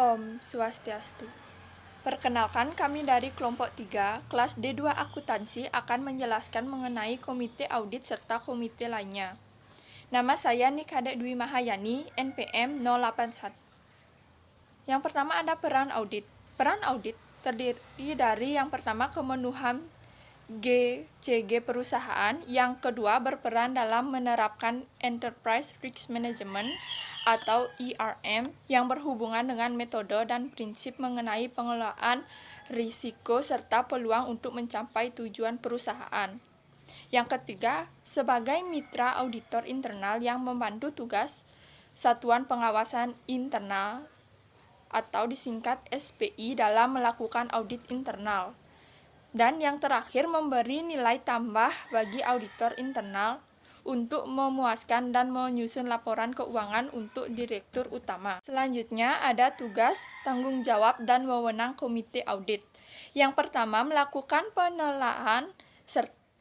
Om Swastiastu. Perkenalkan, kami dari kelompok 3, kelas D2 Akuntansi akan menjelaskan mengenai komite audit serta komite lainnya. Nama saya Nikade Dwi Mahayani, NPM 081. Yang pertama ada peran audit. Peran audit terdiri dari yang pertama pemenuhan GCG perusahaan, yang kedua berperan dalam menerapkan Enterprise Risk Management atau ERM yang berhubungan dengan metode dan prinsip mengenai pengelolaan risiko serta peluang untuk mencapai tujuan perusahaan. Yang ketiga, sebagai mitra auditor internal yang membantu tugas Satuan Pengawasan Internal atau disingkat SPI dalam melakukan audit internal. Dan yang terakhir, memberi nilai tambah bagi auditor internal untuk memuaskan dan menyusun laporan keuangan untuk direktur utama. Selanjutnya ada tugas, tanggung jawab, dan wewenang komite audit. Yang pertama, melakukan penelaahan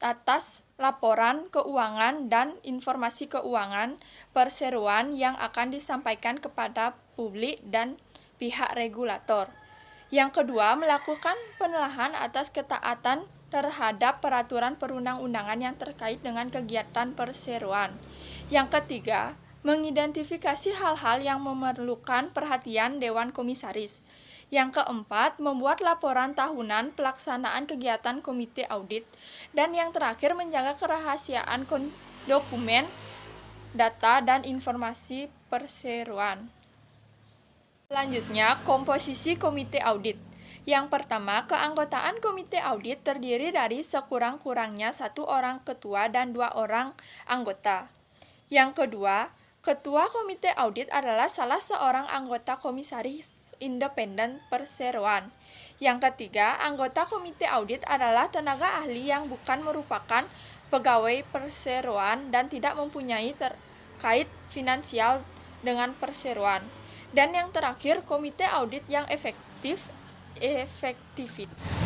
atas laporan keuangan dan informasi keuangan perseroan yang akan disampaikan kepada publik dan pihak regulator. Yang kedua, melakukan penelaahan atas ketaatan terhadap peraturan perundang-undangan yang terkait dengan kegiatan perseroan. Yang ketiga, mengidentifikasi hal-hal yang memerlukan perhatian Dewan Komisaris. Yang keempat, membuat laporan tahunan pelaksanaan kegiatan komite audit. Dan yang terakhir, menjaga kerahasiaan dokumen, data, dan informasi perseroan. Selanjutnya, komposisi komite audit. Yang pertama, keanggotaan komite audit terdiri dari sekurang-kurangnya 1 orang ketua dan 2 orang anggota. Yang kedua, ketua komite audit adalah salah seorang anggota komisaris independen perseroan. Yang ketiga, anggota komite audit adalah tenaga ahli yang bukan merupakan pegawai perseroan dan tidak mempunyai terkait finansial dengan perseroan. Dan yang terakhir, komite audit yang efektivitas.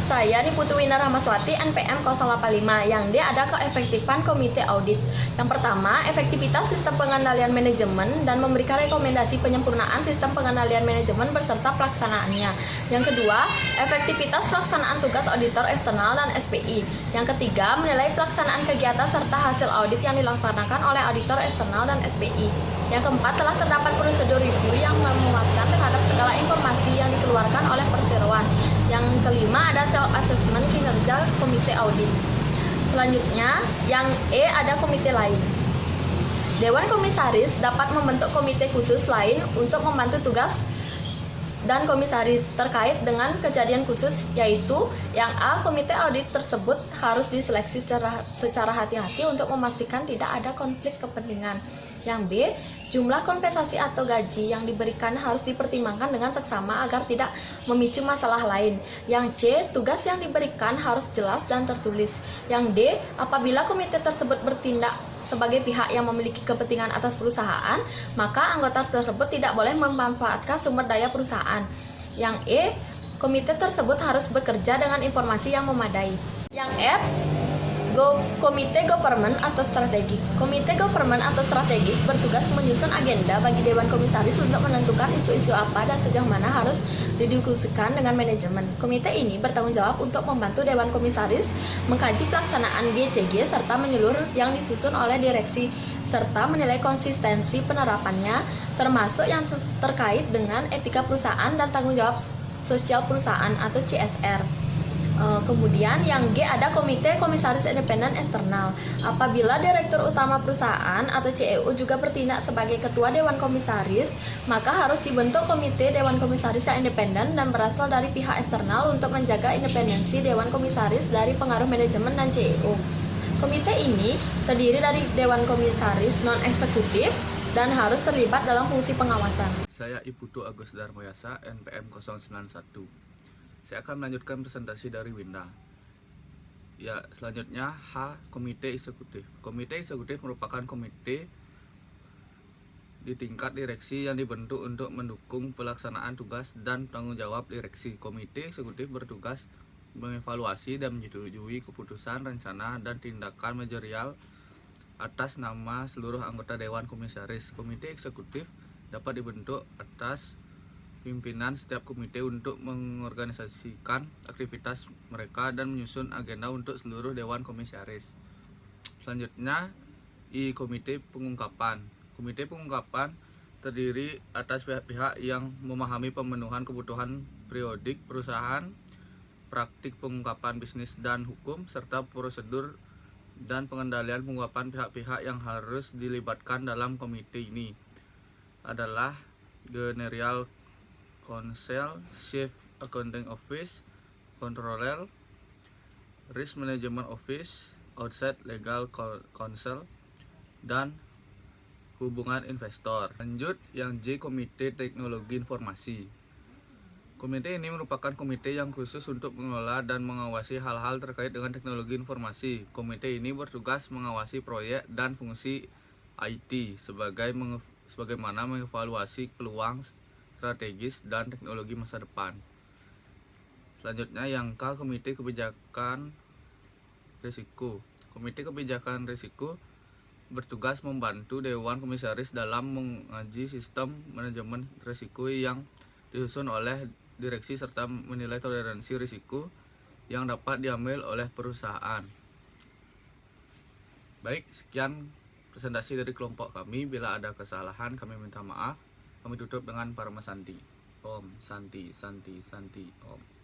Saya Niputu Wina Ramaswati, NPM 085, yang D ada keefektifan komite audit. Yang pertama, efektivitas sistem pengendalian manajemen dan memberikan rekomendasi penyempurnaan sistem pengendalian manajemen beserta pelaksanaannya. Yang kedua, efektivitas pelaksanaan tugas auditor eksternal dan SPI. Yang ketiga, menilai pelaksanaan kegiatan serta hasil audit yang dilaksanakan oleh auditor eksternal dan SPI. Yang keempat, telah terdapat prosedur review yang memuaskan terhadap segala informasi yang dikeluarkan oleh perseroan. Yang kelima, ada self-assessment kinerja komite audit. Selanjutnya, yang E ada komite lain. Dewan Komisaris dapat membentuk komite khusus lain untuk membantu tugas dan komisaris terkait dengan kejadian khusus, yaitu yang A, komite audit tersebut harus diseleksi secara hati-hati untuk memastikan tidak ada konflik kepentingan. Yang B, jumlah kompensasi atau gaji yang diberikan harus dipertimbangkan dengan seksama agar tidak memicu masalah lain. Yang C, tugas yang diberikan harus jelas dan tertulis. Yang D, apabila komite tersebut bertindak sebagai pihak yang memiliki kepentingan atas perusahaan, maka anggota tersebut tidak boleh memanfaatkan sumber daya perusahaan. Yang E, komite tersebut harus bekerja dengan informasi yang memadai. Yang F, komite government atau strategi. Komite government atau strategi bertugas menyusun agenda bagi Dewan Komisaris untuk menentukan isu-isu apa dan sejauh mana harus didiskusikan dengan manajemen. Komite ini bertanggung jawab untuk membantu Dewan Komisaris mengkaji pelaksanaan GCG serta menyeluruh yang disusun oleh direksi serta menilai konsistensi penerapannya, termasuk yang terkait dengan etika perusahaan dan tanggung jawab sosial perusahaan atau CSR. Kemudian yang G ada komite komisaris independen eksternal. Apabila direktur utama perusahaan atau CEO juga bertindak sebagai ketua dewan komisaris, maka harus dibentuk komite dewan komisaris yang independen dan berasal dari pihak eksternal untuk menjaga independensi dewan komisaris dari pengaruh manajemen dan CEO. Komite ini terdiri dari dewan komisaris non eksekutif dan harus terlibat dalam fungsi pengawasan. Saya Iputu Agus Darmoyasa, NPM 091. Saya akan melanjutkan presentasi dari Winda. Ya, selanjutnya H, komite eksekutif. Komite eksekutif merupakan komite di tingkat direksi yang dibentuk untuk mendukung pelaksanaan tugas dan tanggung jawab direksi. Komite eksekutif bertugas mengevaluasi dan menyetujui keputusan, rencana, dan tindakan manajerial atas nama seluruh anggota Dewan Komisaris. Komite eksekutif dapat dibentuk atas pimpinan setiap komite untuk mengorganisasikan aktivitas mereka dan menyusun agenda untuk seluruh dewan komisaris. Selanjutnya, komite pengungkapan. Komite pengungkapan terdiri atas pihak-pihak yang memahami pemenuhan kebutuhan periodik perusahaan, praktik pengungkapan bisnis dan hukum, serta prosedur dan pengendalian pengungkapan pihak-pihak yang harus dilibatkan dalam komite ini adalah General Counsel, Chief Accounting Office, Controller, Risk Management Office, Outside Legal Counsel, dan hubungan investor. Lanjut yang J, Komite Teknologi Informasi. Komite ini merupakan komite yang khusus untuk mengelola dan mengawasi hal-hal terkait dengan teknologi informasi. Komite ini bertugas mengawasi proyek dan fungsi IT sebagaimana mengevaluasi peluang strategis dan teknologi masa depan. Selanjutnya yang K, Komite Kebijakan Risiko. Komite Kebijakan Risiko bertugas membantu Dewan Komisaris dalam mengaji sistem manajemen risiko yang disusun oleh direksi serta menilai toleransi risiko yang dapat diambil oleh perusahaan. Baik, sekian presentasi dari kelompok kami. Bila ada kesalahan kami minta maaf. Kami tutup dengan Parama Santi. Om Santi Santi Santi Om.